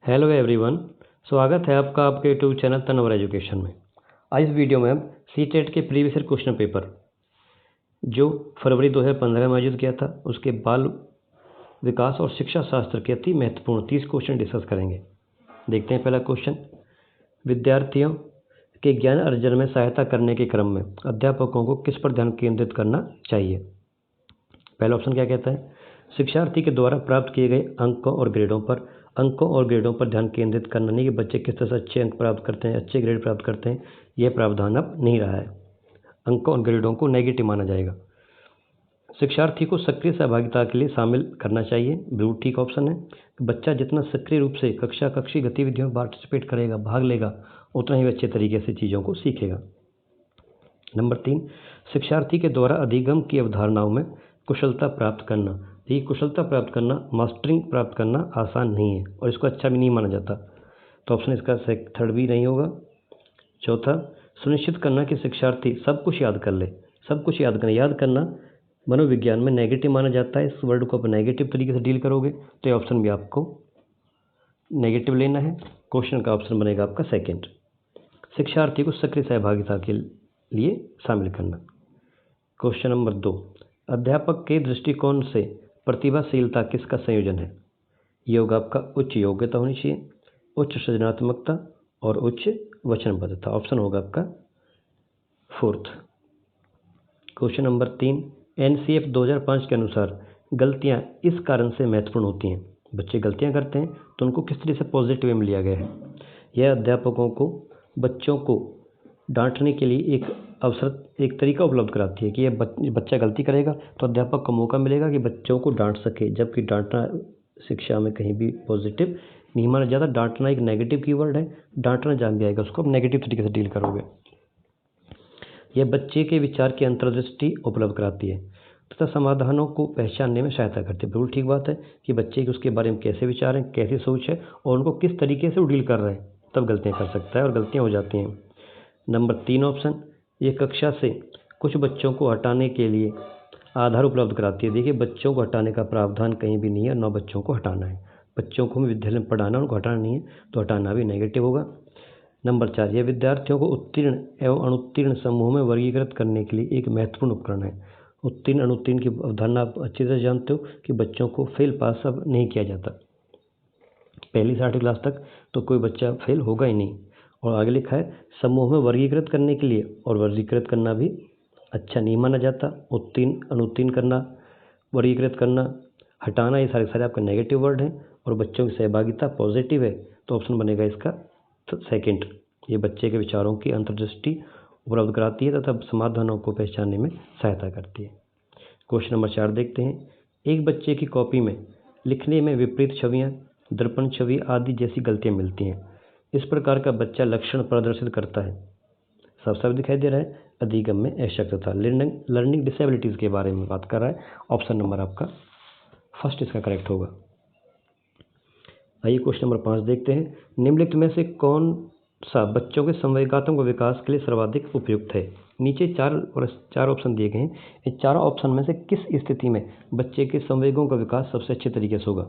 Hello everyone. स्वागत है आपका आपके यूट्यूब चैनल तनवर एजुकेशन में। आज इस वीडियो में हम सीटेट के प्रीवियस ईयर क्वेश्चन पेपर जो फरवरी 2015 में आयोजित किया था उसके बाल विकास और शिक्षा शास्त्र के अति महत्वपूर्ण 30 क्वेश्चन डिस्कस करेंगे। देखते हैं पहला क्वेश्चन। विद्यार्थियों के ज्ञान अर्जन में सहायता करने के क्रम में अध्यापकों को किस पर ध्यान केंद्रित करना चाहिए। पहला ऑप्शन क्या कहता है, शिक्षार्थी के द्वारा प्राप्त किए गए अंकों और ग्रेडों पर ध्यान केंद्रित करना, नहीं कि बच्चे किस तरह से अच्छे अंक प्राप्त करते हैं, अच्छे ग्रेड प्राप्त करते हैं, यह प्रावधान अब नहीं रहा है। अंकों और ग्रेडों को नेगेटिव माना जाएगा। शिक्षार्थी को सक्रिय सहभागिता के लिए शामिल करना चाहिए, बिल्कुल ठीक ऑप्शन है। बच्चा जितना सक्रिय रूप से कक्षी गतिविधियों में पार्टिसिपेट करेगा, भाग लेगा, उतना ही अच्छे तरीके से चीज़ों को सीखेगा। नंबर 3, शिक्षार्थी के द्वारा अधिगम की अवधारणाओं में कुशलता प्राप्त करना। ये कुशलता प्राप्त करना, मास्टरिंग प्राप्त करना आसान नहीं है और इसको अच्छा भी नहीं माना जाता, तो ऑप्शन इसका थर्ड भी नहीं होगा। चौथा, सुनिश्चित करना कि शिक्षार्थी सब कुछ याद कर ले। याद करना मनोविज्ञान में नेगेटिव माना जाता है। इस वर्ड को आप नेगेटिव तरीके से डील करोगे तो ये ऑप्शन भी आपको नेगेटिव लेना है। क्वेश्चन का ऑप्शन बनेगा आपका सेकेंड, शिक्षार्थी को सक्रिय सहभागिता के लिए शामिल करना। क्वेश्चन नंबर 2, अध्यापक के दृष्टिकोण से प्रतिभाशीलता किसका संयोजन है। ये होगा आपका उच्च योग्यता होनी चाहिए, उच्च सृजनात्मकता और उच्च वचनबद्धता। ऑप्शन होगा आपका फोर्थ। क्वेश्चन नंबर 3, एनसीएफ 2005 के अनुसार गलतियां इस कारण से महत्वपूर्ण होती हैं। बच्चे गलतियां करते हैं तो उनको किस तरह से पॉजिटिव वे में लिया गया है। यह अध्यापकों को बच्चों को डांटने के लिए एक अवसर, एक तरीका उपलब्ध कराती है कि यह बच्चा गलती करेगा तो अध्यापक को मौका मिलेगा कि बच्चों को डांट सके, जबकि डांटना शिक्षा में कहीं भी पॉजिटिव नहीं माना जाता। डांटना एक नेगेटिव कीवर्ड है, डांटना जान जाएगा उसको आप नेगेटिव तरीके से डील करोगे। यह बच्चे के विचार की अंतर्दृष्टि उपलब्ध कराती है तथा समाधानों को पहचानने में सहायता करती है। बिल्कुल ठीक बात है कि बच्चे के उसके बारे में कैसे विचार हैं, कैसी सोच है और उनको किस तरीके से वो डील कर रहे हैं, तब गलतियाँ कर सकता है और गलतियाँ हो जाती हैं। नंबर 3 ऑप्शन, ये कक्षा से कुछ बच्चों को हटाने के लिए आधार उपलब्ध कराती है। देखिए, बच्चों को हटाने का प्रावधान कहीं भी नहीं है, न बच्चों को हटाना है। बच्चों को हमें विद्यालय में पढ़ाना, उनको हटाना नहीं है, तो हटाना भी नेगेटिव होगा। नंबर 4, यह विद्यार्थियों को उत्तीर्ण एवं अनुत्तीर्ण समूह में वर्गीकृत करने के लिए एक महत्वपूर्ण उपकरण है। उत्तीर्ण अनुत्तीर्ण की अवधारणा आप अच्छी तरह जानते हो कि बच्चों को फेल पास अब नहीं किया जाता। पहली से 8वीं क्लास तक तो कोई बच्चा फेल होगा ही नहीं। और आगे लिखा है समूह में वर्गीकृत करने के लिए, और वर्गीकृत करना भी अच्छा नहीं माना जाता। उत्तीर्ण अनुत्तीर्ण करना, वर्गीकृत करना, हटाना, ये सारे आपके नेगेटिव वर्ड हैं। और बच्चों की सहभागिता पॉजिटिव है, तो ऑप्शन बनेगा इसका सेकेंड। ये बच्चे के विचारों की अंतर्दृष्टि उपलब्ध कराती है तथा समाधानों को पहचानने में सहायता करती है। क्वेश्चन नंबर 4 देखते हैं। एक बच्चे की कॉपी में लिखने में विपरीत छवियाँ, दर्पण छवि आदि जैसी गलतियाँ मिलती हैं। इस प्रकार का बच्चा लक्षण प्रदर्शित करता है। साफ साफ दिखाई दे रहा है अधिगम में अशक्तता, लर्निंग डिसेबिलिटीज़ के बारे में बात कर रहा है। ऑप्शन नंबर आपका फर्स्ट इसका करेक्ट होगा। आइए क्वेश्चन नंबर 5 देखते हैं। निम्नलिखित में से कौन सा बच्चों के संवेगात्मक विकास के लिए सर्वाधिक उपयुक्त है। नीचे चार ऑप्शन दिए गए हैं। इन चारों ऑप्शन में से किस स्थिति में बच्चे के संवेगों का विकास सबसे अच्छे तरीके से होगा।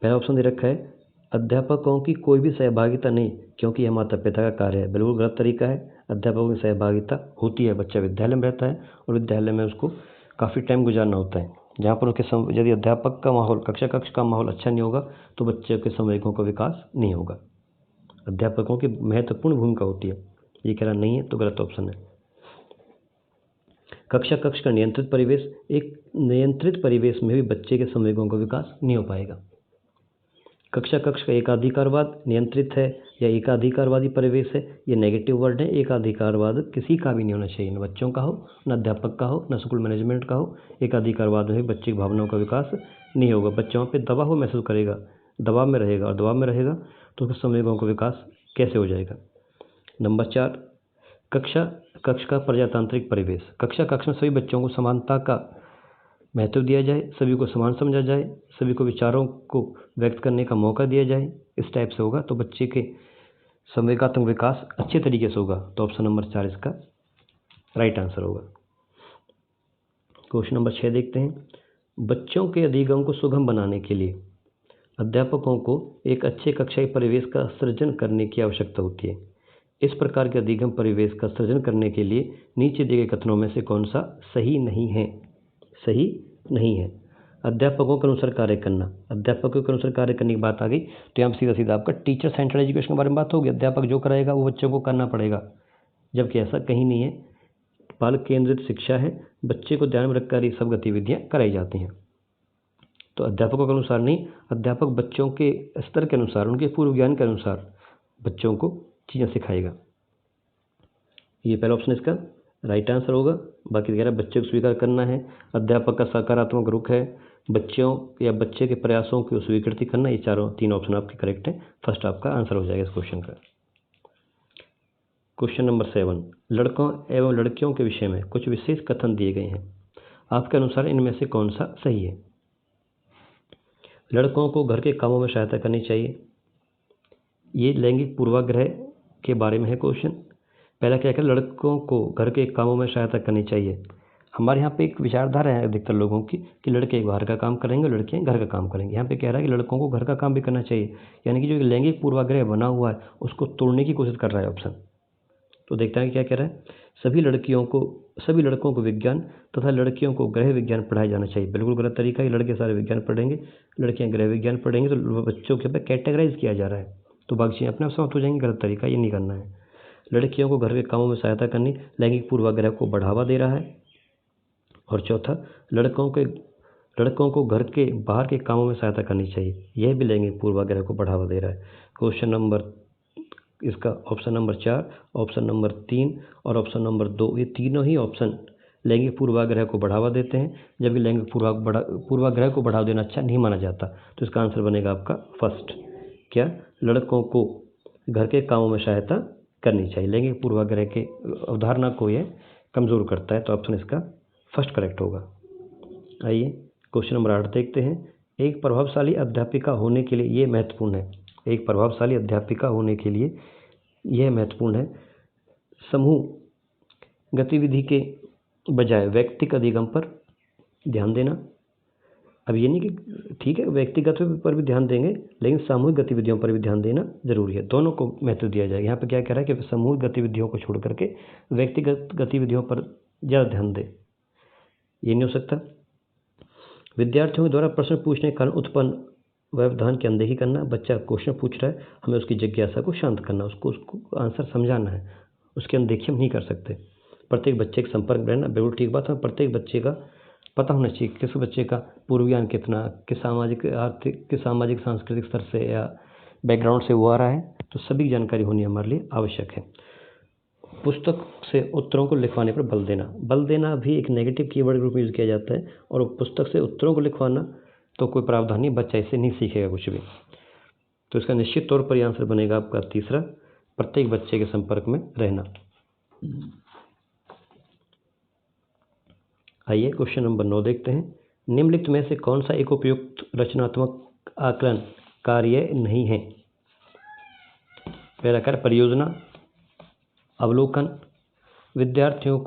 पहला ऑप्शन दे रखा है अध्यापकों की कोई भी सहभागिता नहीं, क्योंकि यह माता पिता का कार्य है। बिल्कुल गलत तरीका है। अध्यापकों की सहभागिता होती है, बच्चा विद्यालय में रहता है और विद्यालय में उसको काफ़ी टाइम गुजारना होता है, जहाँ पर उसके यदि अध्यापक का माहौल, कक्ष का माहौल अच्छा नहीं होगा तो बच्चे के संवेगों का विकास नहीं होगा। अध्यापकों की महत्वपूर्ण भूमिका होती है। ये कह रहा नहीं है तो गलत ऑप्शन है। कक्ष का नियंत्रित परिवेश, एक नियंत्रित परिवेश में भी बच्चे के संवेगों का विकास नहीं हो पाएगा। कक्ष का एकाधिकारवाद नियंत्रित है या एकाधिकारवादी परिवेश है, ये नेगेटिव वर्ड है। एकाधिकारवाद किसी का भी नहीं होना चाहिए, न बच्चों का हो, न अध्यापक का हो, न स्कूल मैनेजमेंट का हो। एकाधिकारवाद में बच्चे की भावनाओं का विकास नहीं होगा। बच्चों पे दबाव वो महसूस करेगा, दबाव में रहेगा, और दबाव में रहेगा तो उसके संवेगों का विकास कैसे हो जाएगा। नंबर 4, कक्ष का प्रजातांत्रिक परिवेश। कक्ष में सभी बच्चों को समानता का महत्व दिया जाए, सभी को समान समझा जाए, सभी को विचारों को व्यक्त करने का मौका दिया जाए, इस टाइप से होगा तो बच्चे के संवेगात्मक विकास अच्छे तरीके से होगा। तो ऑप्शन नंबर 4 इसका राइट आंसर होगा। क्वेश्चन नंबर 6 देखते हैं। बच्चों के अधिगम को सुगम बनाने के लिए अध्यापकों को एक अच्छे कक्षाई परिवेश का सृजन करने की आवश्यकता होती है। इस प्रकार के अधिगम परिवेश का सृजन करने के लिए नीचे दिए गए कथनों में से कौन सा सही नहीं है? सही नहीं है। अध्यापकों के अनुसार कार्य करना, अध्यापकों के अनुसार कार्य करने की बात आ गई तो यहाँ सीधा सीधा आपका टीचर सेंट्रल एजुकेशन के बारे में बात होगी। अध्यापक जो कराएगा वो बच्चों को करना पड़ेगा, जबकि ऐसा कहीं नहीं है। बालक केंद्रित शिक्षा है, बच्चे को ध्यान में रखकर ये सब गतिविधियाँ कराई जाती हैं। तो अध्यापकों के अनुसार नहीं, अध्यापक बच्चों के स्तर के अनुसार, उनके पूर्व ज्ञान के अनुसार बच्चों को चीज़ें सिखाएगा। ये पहला ऑप्शन इसका राइट आंसर होगा। बाकी वगैरह बच्चे को स्वीकार करना है, अध्यापक का सकारात्मक रुख है, बच्चों या बच्चे के प्रयासों की स्वीकृति करना, ये तीन ऑप्शन आपके करेक्ट हैं। फर्स्ट आपका आंसर हो जाएगा इस क्वेश्चन का। क्वेश्चन नंबर 7, लड़कों एवं लड़कियों के विषय में कुछ विशेष कथन दिए गए हैं। आपके अनुसार इनमें से कौन सा सही है? लड़कों को घर के कामों में सहायता करनी चाहिए। ये लैंगिक पूर्वाग्रह के बारे में है क्वेश्चन। पहला क्या है, लड़कों को घर के कामों में सहायता करनी चाहिए। हमारे यहाँ पे एक विचारधारा है अधिकतर लोगों की कि लड़के बाहर का काम करेंगे, लड़कियाँ घर का काम करेंगे। यहाँ पे कह रहा है कि लड़कों को घर का काम भी करना चाहिए, यानी कि जो लैंगिक पूर्वाग्रह बना हुआ है उसको तोड़ने की कोशिश कर रहा है ऑप्शन। तो देखते हैं क्या कह रहा है। सभी लड़कों को विज्ञान तथा लड़कियों को गृह विज्ञान पढ़ाया जाना चाहिए। बिल्कुल गलत तरीका है। लड़के सारे विज्ञान पढ़ेंगे, लड़कियां गृह विज्ञान पढ़ेंगे, तो बच्चों के ऊपर कैटेगराइज किया जा रहा है, तो बाकी चीज़ें अपने आप समाप्त हो जाएंगी। गलत तरीका, ये नहीं करना है। लड़कियों को घर के कामों में सहायता करनी लैंगिक पूर्वाग्रह को बढ़ावा दे रहा है। और चौथा, लड़कों को घर के बाहर के कामों में सहायता करनी चाहिए, यह भी लैंगिक पूर्वाग्रह को बढ़ावा दे रहा है। क्वेश्चन नंबर इसका ऑप्शन नंबर 4, ऑप्शन नंबर 3 और ऑप्शन नंबर 2, ये तीनों ही ऑप्शन लैंगिक पूर्वाग्रह को बढ़ावा देते हैं, जबकि लैंगिक पूर्वाग्रह को बढ़ावा देना अच्छा नहीं माना जाता। तो इसका आंसर बनेगा आपका फर्स्ट, क्या लड़कों को घर के कामों में सहायता करनी चाहिए। लैंगिक पूर्वाग्रह के अवधारणा को यह कमज़ोर करता है, तो ऑप्शन इसका फर्स्ट करेक्ट होगा। आइए क्वेश्चन नंबर 8 देखते हैं। एक प्रभावशाली अध्यापिका होने के लिए ये महत्वपूर्ण है। एक प्रभावशाली अध्यापिका होने के लिए यह महत्वपूर्ण है, समूह गतिविधि के बजाय व्यक्तिगत अधिगम पर ध्यान देना। अब ये नहीं कि ठीक है व्यक्तिगत पर भी ध्यान देंगे, लेकिन सामूहिक गतिविधियों पर भी ध्यान देना जरूरी है। दोनों को महत्व दिया जाएगा। यहाँ पे क्या कह रहा है कि सामूहिक गतिविधियों को छोड़ करके व्यक्तिगत गतिविधियों पर ज़्यादा ध्यान दे, ये नहीं हो सकता। विद्यार्थियों के द्वारा प्रश्न पूछने के कारण उत्पन्न व्यवधान की अनदेखी करना। बच्चा क्वेश्चन पूछ रहा है, हमें उसकी जिज्ञासा को शांत करना, उसको आंसर समझाना है, उसकी अनदेखी हम नहीं कर सकते। प्रत्येक बच्चे के संपर्क में रहना, बिल्कुल ठीक बात है। प्रत्येक बच्चे का पता होना चाहिए किस बच्चे का पूर्व ज्ञान कितना, किस सामाजिक आर्थिक, किस सामाजिक सांस्कृतिक स्तर से या बैकग्राउंड से वो आ रहा है, तो सभी जानकारी होनी हमारे लिए आवश्यक है। पुस्तक से उत्तरों को लिखवाने पर बल देना भी एक नेगेटिव कीवर्ड के रूप में यूज़ किया जाता है, और पुस्तक से उत्तरों को लिखवाना तो कोई प्रावधान नहीं, बच्चा इससे नहीं सीखेगा कुछ भी। तो इसका निश्चित तौर पर आंसर बनेगा आपका तीसरा, प्रत्येक बच्चे के संपर्क में रहना। आइए क्वेश्चन नंबर 9 देखते हैं। निम्नलिखित में से कौन सा एक उपयुक्त रचनात्मक आकलन कार्य नहीं है? पहला कार्य परियोजना, अवलोकन, विद्यार्थियों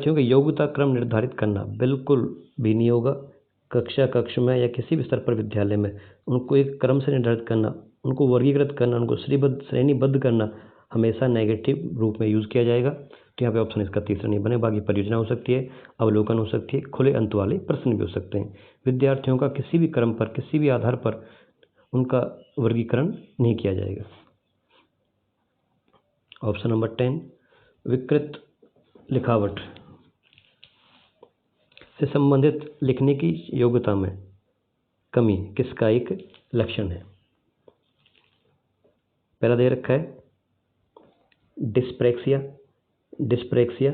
के योग्यता क्रम निर्धारित करना, बिल्कुल भी नहीं होगा। कक्ष में या किसी भी स्तर पर विद्यालय में उनको एक क्रम से निर्धारित करना, उनको वर्गीकृत करना, उनको श्रेणीबद्ध करना हमेशा नेगेटिव रूप में यूज़ किया जाएगा। तो यहाँ पे ऑप्शन इसका तीसरा नहीं बने। बाकी परियोजना हो सकती है, अवलोकन हो सकती है, खुले अंत वाले प्रश्न भी हो सकते हैं। विद्यार्थियों का किसी भी क्रम पर, किसी भी आधार पर उनका वर्गीकरण नहीं किया जाएगा। ऑप्शन नंबर 10, विकृत लिखावट से संबंधित लिखने की योग्यता में कमी किसका एक लक्षण है? पहला दे रखा है डिस्प्रेक्सिया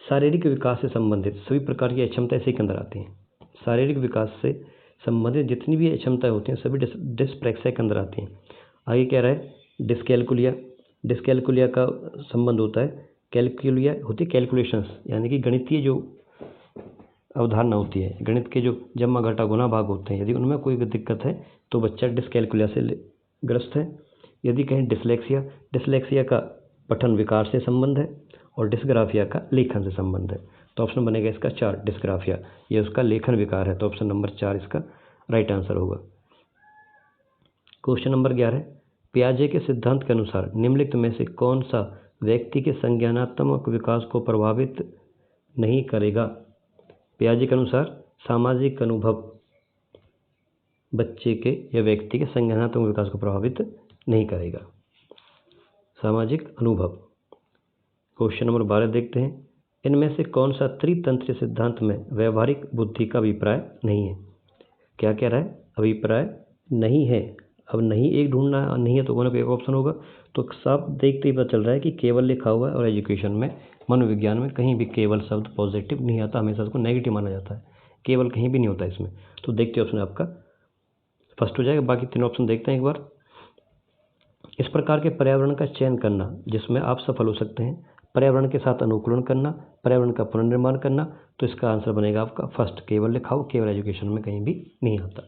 शारीरिक विकास से संबंधित सभी प्रकार की अक्षमता इसी के अंदर आती हैं। शारीरिक विकास से संबंधित जितनी भी अक्षमताएं होती हैं सभी डिस्प्रेक्सिया के अंदर आती हैं। आगे कह रहा है डिस्कैलकुलिया का संबंध होता है, कैलकुलिया होती है कैलकुलेशंस, यानी कि गणितीय जो अवधारणा होती है, गणित के जो जम्मा घटा गुना भाग होते हैं, यदि उनमें कोई दिक्कत है तो बच्चा डिस्कैलकुलिया से ग्रस्त है। यदि कहें डिसलेक्सिया का पठन विकार से संबंध है, और डिस्ग्राफिया का लेखन से संबंध है। तो ऑप्शन बनेगा इसका 4, डिस्ग्राफिया, ये उसका लेखन विकार है। तो ऑप्शन नंबर 4 इसका राइट आंसर होगा। क्वेश्चन नंबर 11, पियाजे के सिद्धांत के अनुसार निम्नलिखित में से कौन सा व्यक्ति के संज्ञानात्मक विकास को प्रभावित नहीं करेगा? पियाजे के अनुसार सामाजिक अनुभव बच्चे के या व्यक्ति के संज्ञानात्मक विकास को प्रभावित नहीं करेगा। सामाजिक अनुभव। क्वेश्चन नंबर 12 देखते हैं, इनमें से कौन सा त्रितंत्रीय सिद्धांत में व्यवहारिक बुद्धि का अभिप्राय नहीं है? क्या कह रहा है? अभिप्राय नहीं है। अब नहीं एक ढूंढना, नहीं है तो कोई ना कोई एक ऑप्शन होगा। तो साफ देखते ही पता चल रहा है कि केवल लिखा हुआ है और एजुकेशन में, मनोविज्ञान में कहीं भी केवल शब्द पॉजिटिव नहीं आता, हमेशा उसको नेगेटिव माना जाता है। केवल कहीं भी नहीं होता इसमें। तो देखते ऑप्शन आपका फर्स्ट हो जाएगा। बाकी तीन ऑप्शन देखते हैं एक बार। इस प्रकार के पर्यावरण का चयन करना जिसमें आप सफल हो सकते हैं, पर्यावरण के साथ अनुकूलन करना, पर्यावरण का पुनर्निर्माण करना, तो इसका आंसर बनेगा आपका फर्स्ट, केवल लिखा हो। केवल एजुकेशन में कहीं भी नहीं आता,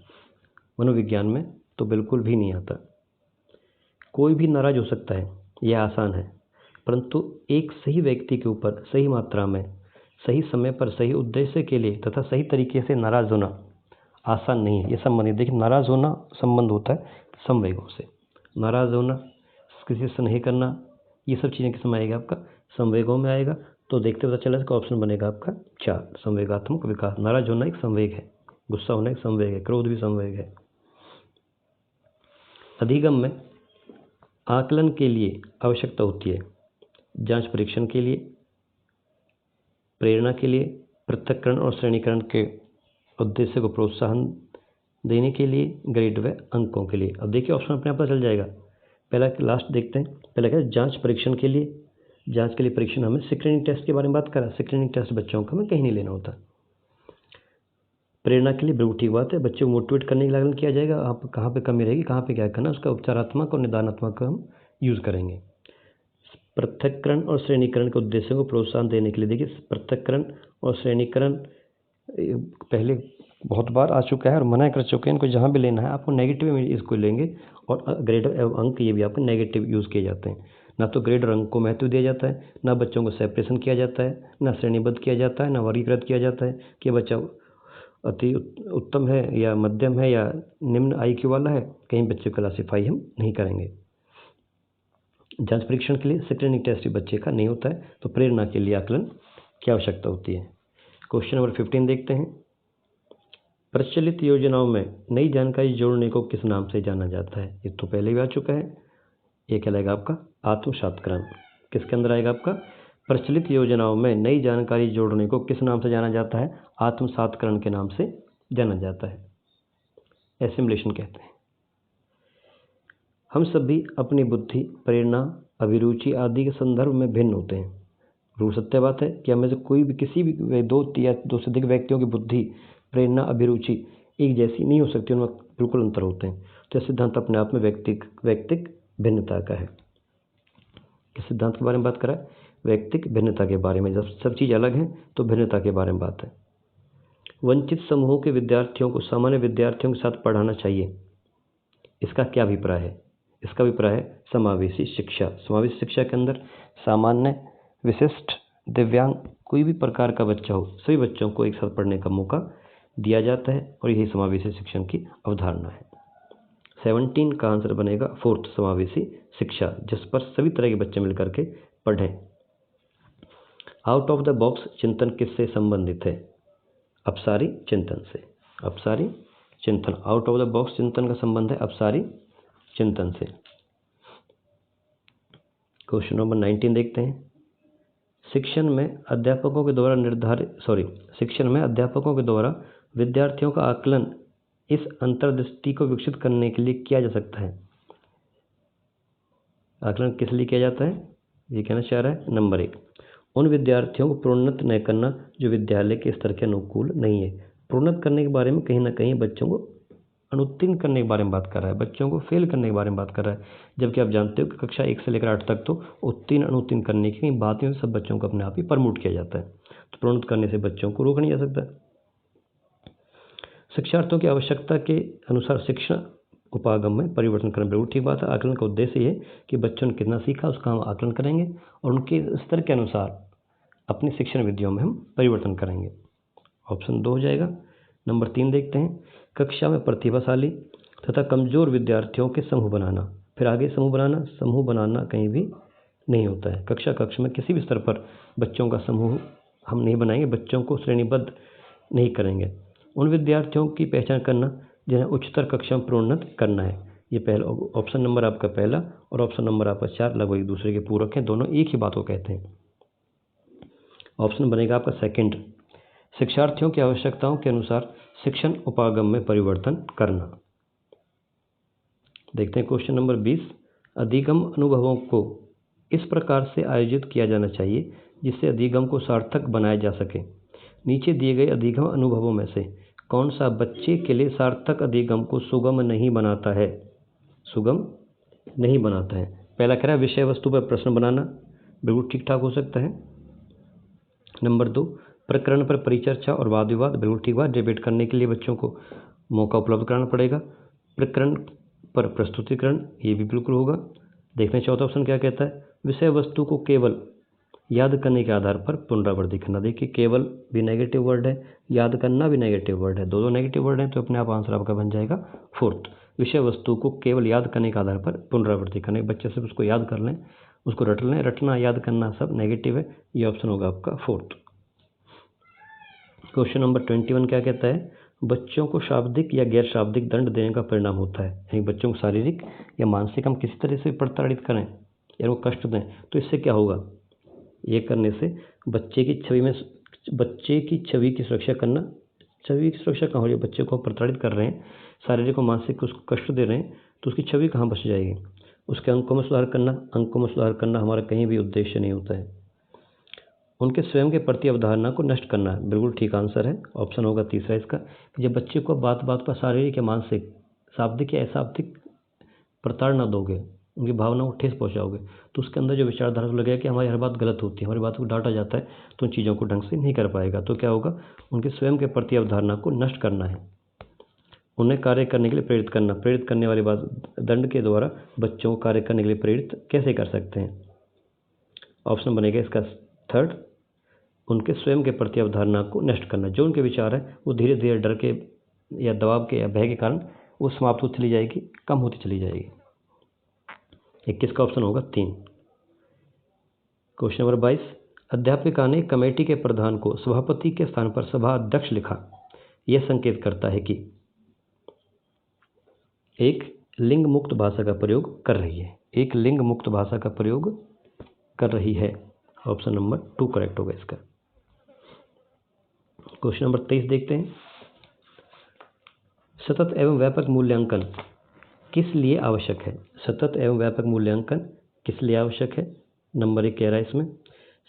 मनोविज्ञान में तो बिल्कुल भी नहीं आता। कोई भी नाराज हो सकता है, यह आसान है, परंतु एक सही व्यक्ति के ऊपर सही मात्रा में, सही समय पर, सही उद्देश्य के लिए तथा सही तरीके से नाराज होना आसान नहीं है। ये संबंधित, देखिए नाराज होना संबंध होता है संवेगों से। नाराज होना, किसी से स्नेह करना, ये सब चीज़ें किस में आएगा? आपका संवेगों में आएगा। तो देखते पता चला इसका ऑप्शन बनेगा आपका 4, संवेगात्मक विकास। नाराज होना एक संवेग है, गुस्सा होना एक संवेग है, क्रोध भी संवेग है। अधिगम में आकलन के लिए आवश्यकता होती है जांच परीक्षण के लिए, प्रेरणा के लिए, पृथक्करण और श्रेणीकरण के उद्देश्य को प्रोत्साहन देने के लिए, ग्रेड व अंकों के लिए। अब देखिए ऑप्शन अपने आप पता चल जाएगा। पहला लास्ट देखते हैं। पहला क्या है? जांच परीक्षण के लिए। जांच के लिए परीक्षण, हमें स्क्रीनिंग टेस्ट के बारे में बात करा। स्क्रीनिंग टेस्ट बच्चों का हमें कहीं नहीं लेना होता। प्रेरणा के लिए बिल्कुल ठीक बात है, बच्चे को मोटिवेट करने के लिए आकलन किया जाएगा। आप कहाँ पे कमी रहेगी, कहाँ पे क्या करना, उसका उपचारात्मक और निदानात्मक का हम यूज़ करेंगे। पृथक्करण और श्रेणीकरण के उद्देश्यों को प्रोत्साहन देने के लिए, देखिए पृथक्करण और श्रेणीकरण पहले बहुत बार आ चुका है और मना कर चुके हैं। इनको जहाँ भी लेना है आपको नेगेटिव में इसको लेंगे, और ग्रेड एवं अंक ये भी आपको नेगेटिव यूज़ किए जाते हैं। ना तो ग्रेड और अंक को महत्व दिया जाता है, ना बच्चों को सेपरेशन किया जाता है, ना श्रेणीबद्ध किया जाता है, ना वर्गीकृत किया जाता है कि बच्चा अति उत्तम है या मध्यम है या निम्न IQ वाला है। कहीं बच्चे को क्लासीफाई हम नहीं करेंगे। जांच परीक्षण के लिए स्क्रीनिंग टेस्ट बच्चे का नहीं होता है। तो प्रेरणा के लिए आकलन की आवश्यकता होती है। क्वेश्चन नंबर 15 देखते हैं। प्रचलित योजनाओं में नई जानकारी जोड़ने को किस नाम से जाना जाता है? ये तो पहले भी आ चुका है। ये कहलाएगा आपका आत्मसात्करण। किसके अंदर आएगा आपका? प्रचलित योजनाओं में नई जानकारी जोड़ने को किस नाम से जाना जाता है? आत्मसात्करण के नाम से जाना जाता है। एसिमुलेशन कहते हैं। हम सभी अपनी बुद्धि, प्रेरणा, अभिरुचि आदि के संदर्भ में भिन्न होते हैं। रूल सत्य बात है कि हमें से कोई भी, किसी भी दो या दो से अधिक व्यक्तियों की बुद्धि, प्रेरणा, अभिरुचि एक जैसी नहीं हो सकती, उनमें बिल्कुल अंतर होते हैं। तो यह सिद्धांत अपने आप में व्यक्तिक भिन्नता का है। किस सिद्धांत के बारे में बात करा है? व्यक्तिक भिन्नता के बारे में। जब सब चीज़ अलग है तो भिन्नता के बारे में बात है। वंचित समूहों के विद्यार्थियों को सामान्य विद्यार्थियों के साथ पढ़ाना चाहिए, इसका क्या अभिप्राय है? इसका अभिप्राय है समावेशी शिक्षा। समावेशी शिक्षा के अंदर सामान्य, विशिष्ट, दिव्यांग, कोई भी प्रकार का बच्चा हो, सभी बच्चों को एक साथ पढ़ने का मौका दिया जाता है, और यही समावेशी शिक्षण की अवधारणा है। 17 का आंसर बनेगा 4th, समावेशी शिक्षा, जिस पर सभी तरह के बच्चे मिलकर के पढ़ें। आउट ऑफ द बॉक्स चिंतन किससे संबंधित है? अपसारी चिंतन से। अपसारी चिंतन, आउट ऑफ द बॉक्स चिंतन का संबंध है अपसारी चिंतन से। क्वेश्चन नंबर 19 देखते हैं। शिक्षण में अध्यापकों के द्वारा विद्यार्थियों का आकलन इस अंतर्दृष्टि को विकसित करने के लिए किया जा सकता है। आकलन किस लिए किया जाता है? ये कहना चाह रहा है नंबर 1, उन विद्यार्थियों को प्रोन्नत न करना जो विद्यालय के स्तर के अनुकूल नहीं है। प्रोन्नत करने के बारे में कहीं ना कहीं बच्चों को अनुत्तीर्ण करने के बारे में बात कर रहा है, बच्चों को फेल करने के बारे में बात कर रहा है। जबकि आप जानते हो कि कक्षा 1 से लेकर 8 तक तो उत्तीर्ण अनुत्तीर्ण करने की बातें सब बच्चों को अपने आप ही प्रमोट किया जाता है। तो प्रोन्नत करने से बच्चों को रोका नहीं जा सकता। शिक्षार्थियों की आवश्यकता के अनुसार शिक्षण उपागम में परिवर्तन करना बिल्कुल ठीक बात है। आकलन का उद्देश्य ये कि बच्चों ने कितना सीखा उसका हम आकलन करेंगे और उनके स्तर के अनुसार अपनी शिक्षण विधियों में हम परिवर्तन करेंगे। ऑप्शन 2 हो जाएगा। नंबर 3 देखते हैं। कक्षा में प्रतिभाशाली तथा कमज़ोर विद्यार्थियों के समूह बनाना। फिर आगे समूह बनाना कहीं भी नहीं होता है। कक्ष में किसी भी स्तर पर बच्चों का समूह हम नहीं बनाएंगे, बच्चों को श्रेणीबद्ध नहीं करेंगे। उन विद्यार्थियों की पहचान करना जिन्हें उच्चतर कक्षा में प्रोन्नत करना है। ये पहला ऑप्शन नंबर आपका पहला और ऑप्शन नंबर आपका 4 लगभग एक दूसरे के पूरक हैं, दोनों एक ही बात को कहते हैं। ऑप्शन बनेगा आपका सेकंड, शिक्षार्थियों की आवश्यकताओं के अनुसार शिक्षण उपागम में परिवर्तन करना। देखते हैं क्वेश्चन नंबर 20, अधिगम अनुभवों को इस प्रकार से आयोजित किया जाना चाहिए जिससे अधिगम को सार्थक बनाया जा सके। नीचे दिए गए अधिगम अनुभवों में से कौन सा बच्चे के लिए सार्थक अधिगम को सुगम नहीं बनाता है? पहला कह रहा है विषय वस्तु पर प्रश्न बनाना, बिल्कुल ठीक ठाक हो सकता है। नंबर 2, प्रकरण पर परिचर्चा और वाद विवाद, बिल्कुल ठीक बात, डिबेट करने के लिए बच्चों को मौका उपलब्ध कराना पड़ेगा। प्रकरण पर प्रस्तुतिकरण, ये भी बिल्कुल होगा। देखते हैं चौथा ऑप्शन क्या कहता है, विषय वस्तु को केवल याद करने के आधार पर पुनरावृत्ति करना। देखिए केवल भी नेगेटिव वर्ड है, याद करना भी नेगेटिव वर्ड है, दो नेगेटिव वर्ड हैं, तो अपने आप आंसर आपका बन जाएगा फोर्थ। विषय वस्तु को केवल याद करने के आधार पर पुनरावृत्ति करने, बच्चे सिर्फ उसको याद कर लें, उसको रट लें, रटना याद करना सब नेगेटिव है, ये ऑप्शन होगा आपका फोर्थ। क्वेश्चन नंबर 21 क्या कहता है, बच्चों को शाब्दिक या गैर शाब्दिक दंड देने का परिणाम होता है। यानी बच्चों को शारीरिक या मानसिक हम किसी तरह से प्रताड़ित करें या वो कष्ट दें तो इससे क्या होगा, ये करने से बच्चे की छवि की सुरक्षा करना, छवि की सुरक्षा कहाँ हो रही है, बच्चे को प्रताड़ित कर रहे हैं, शारीरिक और मानसिक उसको कष्ट दे रहे हैं, तो उसकी छवि कहाँ बच जाएगी। उसके अंकों में सुधार करना हमारा कहीं भी उद्देश्य नहीं होता है। उनके स्वयं के प्रति अवधारणा को नष्ट करना, बिल्कुल ठीक आंसर है, ऑप्शन होगा तीसरा इसका। जब बच्चे को बात बात पर शारीरिक या मानसिक, शाब्दिक या अशाब्दिक प्रताड़ना दोगे, उनकी भावनाओं को ठेस पहुंचाओगे, तो उसके अंदर जो विचारधारा को लगेगा कि हमारी हर बात गलत होती है, हमारी बात को डांटा जाता है, तो उन चीज़ों को ढंग से नहीं कर पाएगा। तो क्या होगा, उनके स्वयं के प्रति अवधारणा को नष्ट करना है। उन्हें कार्य करने के लिए प्रेरित करना, प्रेरित करने वाली बात, दंड के द्वारा बच्चों को कार्य करने के लिए प्रेरित कैसे कर सकते हैं, ऑप्शन बनेगा इसका थर्ड, उनके स्वयं के प्रति अवधारणा को नष्ट करना। जो उनके विचार है वो धीरे धीरे डर के या दबाव के या भय के कारण वो समाप्त होती चली जाएगी, कम होती चली जाएगी। 21 का ऑप्शन होगा 3। क्वेश्चन नंबर 22, अध्यापिका ने कमेटी के प्रधान को सभापति के स्थान पर सभा अध्यक्ष लिखा। यह संकेत करता है कि एक लिंग मुक्त भाषा का प्रयोग कर रही है, एक लिंग मुक्त भाषा का प्रयोग कर रही है, ऑप्शन नंबर 2 करेक्ट होगा इसका। क्वेश्चन नंबर 23 देखते हैं, सतत एवं व्यापक मूल्यांकन किस लिए आवश्यक है। सतत एवं व्यापक मूल्यांकन किस लिए आवश्यक है, नंबर 1 कह रहा है इसमें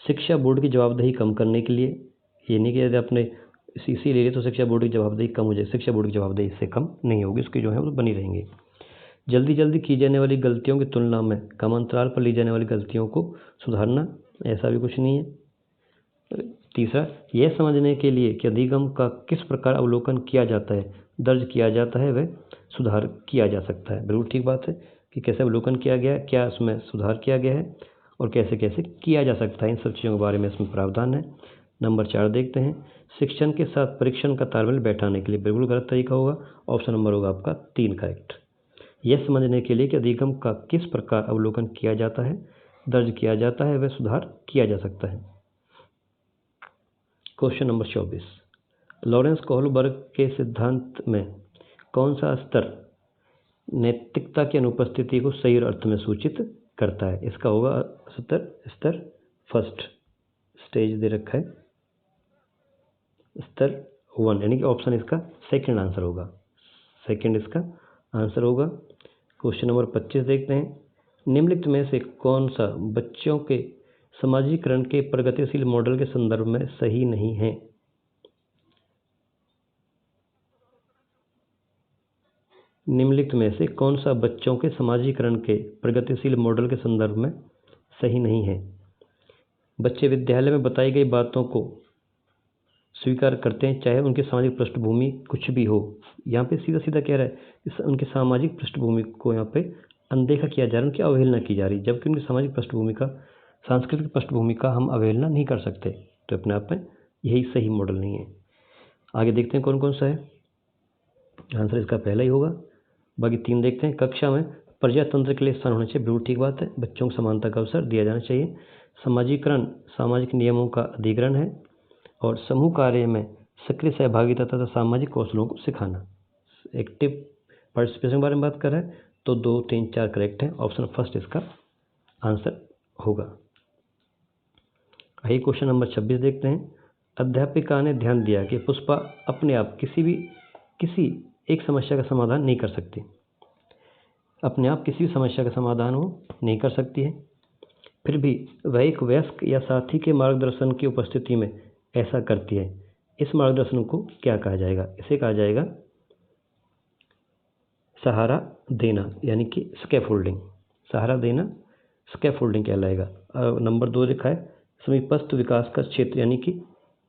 शिक्षा बोर्ड की जवाबदेही कम करने के लिए। ये नहीं कि यदि आपने सीसी ले लिए तो शिक्षा बोर्ड की जवाबदेही कम हो जाए, शिक्षा बोर्ड की जवाबदेही इससे कम नहीं होगी, उसकी जो है वो बनी रहेंगे। जल्दी की जाने वाली गलतियों की तुलना में कम अंतराल पर ली जाने वाली गलतियों को सुधारना, ऐसा भी कुछ नहीं है। तीसरा, यह समझने के लिए कि अधिगम का किस प्रकार अवलोकन किया जाता है, दर्ज किया जाता है, वह सुधार किया जा सकता है। बिल्कुल ठीक बात है कि कैसे अवलोकन किया गया, क्या उसमें सुधार किया गया है और कैसे कैसे किया जा सकता है, इन सब चीज़ों के बारे में इसमें प्रावधान है। नंबर 4 देखते हैं, शिक्षण के साथ परीक्षण का तालमेल बैठाने के लिए, बिल्कुल गलत तरीका होगा, ऑप्शन नंबर होगा आपका 3 करेक्ट। यह समझने के लिए कि अधिगम का किस प्रकार अवलोकन किया जाता है, दर्ज किया जाता है, वह सुधार किया जा सकता है। क्वेश्चन नंबर 24, लॉरेंस कोहलबर्ग के सिद्धांत में कौन सा स्तर नैतिकता की अनुपस्थिति को सही अर्थ में सूचित करता है। इसका होगा स्तर फर्स्ट, स्टेज दे रखा है स्तर 1, यानी कि ऑप्शन इसका सेकंड आंसर होगा, सेकंड इसका आंसर होगा। क्वेश्चन नंबर 25 देखते हैं, निम्नलिखित में से कौन सा बच्चों के समाजीकरण के प्रगतिशील मॉडल के संदर्भ में सही नहीं है। निम्नलिखित में से कौन सा बच्चों के समाजीकरण के प्रगतिशील मॉडल के संदर्भ में सही नहीं है। बच्चे विद्यालय में बताई गई बातों को स्वीकार करते हैं चाहे उनकी सामाजिक पृष्ठभूमि कुछ भी हो। यहाँ पे सीधा सीधा कह रहा है कि उनकी सामाजिक पृष्ठभूमि को यहाँ पे अनदेखा किया जा रहा है, उनकी अवहेलना की जा रही है, जबकि उनकी सामाजिक पृष्ठभूमि का, सांस्कृतिक पृष्ठभूमि का हम अवहेलना नहीं कर सकते। तो अपने आप में यही सही मॉडल नहीं है। आगे देखते हैं कौन कौन सा है। आंसर इसका पहला ही होगा। बाकी 3 देखते हैं। कक्षा में प्रजातंत्र के लिए स्थान होना चाहिए, बिल्कुल ठीक बात है। बच्चों को समानता का अवसर दिया जाना चाहिए। समाजीकरण सामाजिक नियमों का अधिग्रहण है। और समूह कार्य में सक्रिय सहभागिता तथा सामाजिक कौशलों को सिखाना, एक्टिव पार्टिसिपेशन के बारे में बात कर रहे हैं। तो 2, 3, 4 करेक्ट है। ऑप्शन फर्स्ट इसका आंसर होगा। आइए क्वेश्चन नंबर 26 देखते हैं। अध्यापिका ने ध्यान दिया कि पुष्पा अपने आप किसी एक समस्या का समाधान नहीं कर सकती। अपने आप किसी भी समस्या का समाधान वो नहीं कर सकती है, फिर भी वह एक वयस्क या साथी के मार्गदर्शन की उपस्थिति में ऐसा करती है। इस मार्गदर्शन को क्या कहा जाएगा? इसे कहा जाएगा सहारा देना, यानी कि स्कैफोल्डिंग। सहारा देना स्कैफोल्डिंग कहलाएगा। नंबर 2 लिखा है समीपस्थ विकास का क्षेत्र, यानी कि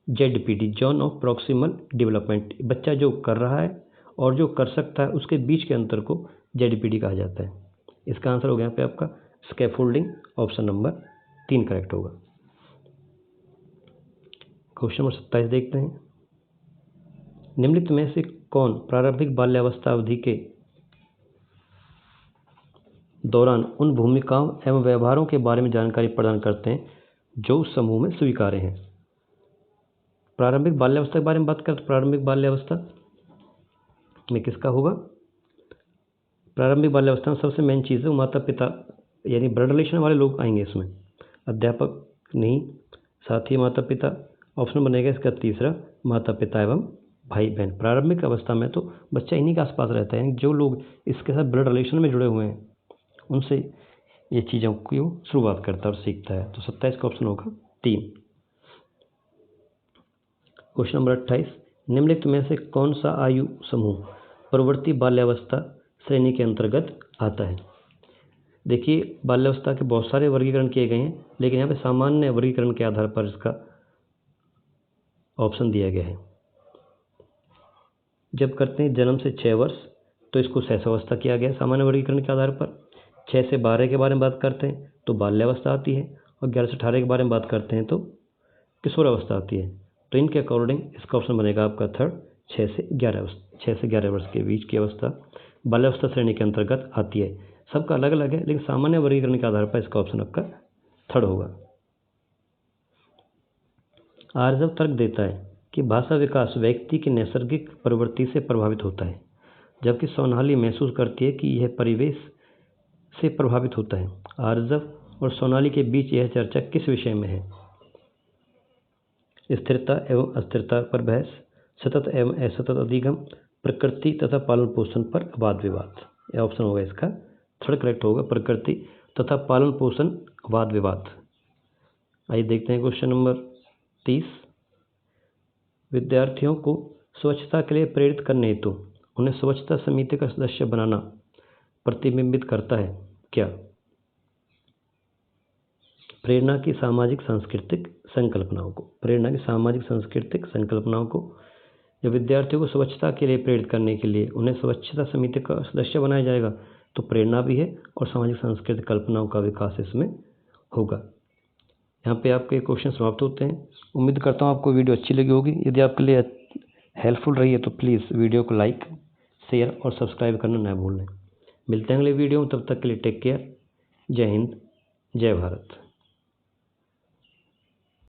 ZPD, zone of proximal development. बच्चा जो कर रहा है और जो कर सकता है उसके बीच के अंतर को ZPD कहा जाता है। इसका आंसर हो गया यहाँ पे आपका स्कैफोल्डिंग। ऑप्शन नंबर 3 करेक्ट होगा। क्वेश्चन नंबर 27 देखते हैं। निम्नलिखित में से कौन प्रारंभिक बाल्यावस्था अवधि के दौरान उन भूमिकाओं एवं व्यवहारों के बारे में जानकारी प्रदान करते हैं जो उस समूह में स्वीकार्य हैं? प्रारंभिक बाल्यावस्था के बारे में बात करें तो प्रारंभिक बाल्यावस्था में किसका होगा? प्रारंभिक बाल्यावस्था में सबसे मेन चीज़ है वो माता पिता, यानी ब्लड रिलेशन वाले लोग आएंगे इसमें। अध्यापक नहीं, साथ ही माता पिता। ऑप्शन बनेगा इसका तीसरा, माता पिता एवं भाई बहन। प्रारंभिक अवस्था में तो बच्चा इन्हीं के आसपास रहता है, जो लोग इसके साथ ब्लड रिलेशन में जुड़े हुए हैं उनसे ये चीज़ों की शुरुआत करता है और सीखता है। तो 27 का ऑप्शन होगा 3। Question number 28। निम्नलिखित में से कौन सा आयु समूह प्रवर्ती बाल्यावस्था श्रेणी के अंतर्गत आता है? देखिए, बाल्यावस्था के बहुत सारे वर्गीकरण किए गए हैं, लेकिन यहाँ पे सामान्य वर्गीकरण के आधार पर इसका ऑप्शन दिया गया है। जब करते हैं जन्म से 6 वर्ष तो इसको शैशवावस्था किया गया सामान्य वर्गीकरण के आधार पर। 6 से 12 के बारे में बात करते हैं तो बाल्यावस्था आती है, और 11 से 18 के बारे में बात करते हैं तो किशोरावस्था आती है। तो इनके अकॉर्डिंग इसका ऑप्शन बनेगा आपका थर्ड, 6 से 11 वर्ष के बीच की अवस्था बाल्यावस्था श्रेणी के अंतर्गत आती है। सबका अलग अलग है, लेकिन सामान्य वर्गीकरण के आधार पर इसका ऑप्शन आपका थर्ड होगा। आर्यव तर्क देता है कि भाषा विकास व्यक्ति की नैसर्गिक प्रवृत्ति से प्रभावित होता है, जबकि सोनाली महसूस करती है कि यह परिवेश से प्रभावित होता है। आर्यव और सोनाली के बीच यह चर्चा किस विषय में है? स्थिरता एवं अस्थिरता पर बहस, सतत एवं असतत अधिगम, प्रकृति तथा पालन पोषण पर वाद विवाद। यह ऑप्शन होगा इसका थर्ड करेक्ट होगा, प्रकृति तथा पालन पोषण वाद विवाद। आइए देखते हैं क्वेश्चन नंबर 30। विद्यार्थियों को स्वच्छता के लिए प्रेरित करने हेतु उन्हें स्वच्छता समिति का सदस्य बनाना प्रतिबिंबित करता है क्या? प्रेरणा की सामाजिक सांस्कृतिक संकल्पनाओं को। प्रेरणा की सामाजिक सांस्कृतिक संकल्पनाओं को। जब विद्यार्थियों को स्वच्छता के लिए प्रेरित करने के लिए उन्हें स्वच्छता समिति का सदस्य बनाया जाएगा तो प्रेरणा भी है और सामाजिक सांस्कृतिक कल्पनाओं का विकास इसमें होगा। यहाँ पे आपके क्वेश्चन समाप्त होते हैं। उम्मीद करता हूँ आपको वीडियो अच्छी लगी होगी। यदि आपके लिए हेल्पफुल रही है तो प्लीज़ वीडियो को लाइक, शेयर और सब्सक्राइब करना न भूलें। मिलते हैं अगले वीडियो में, तब तक के लिए टेक केयर। जय हिंद, जय भारत।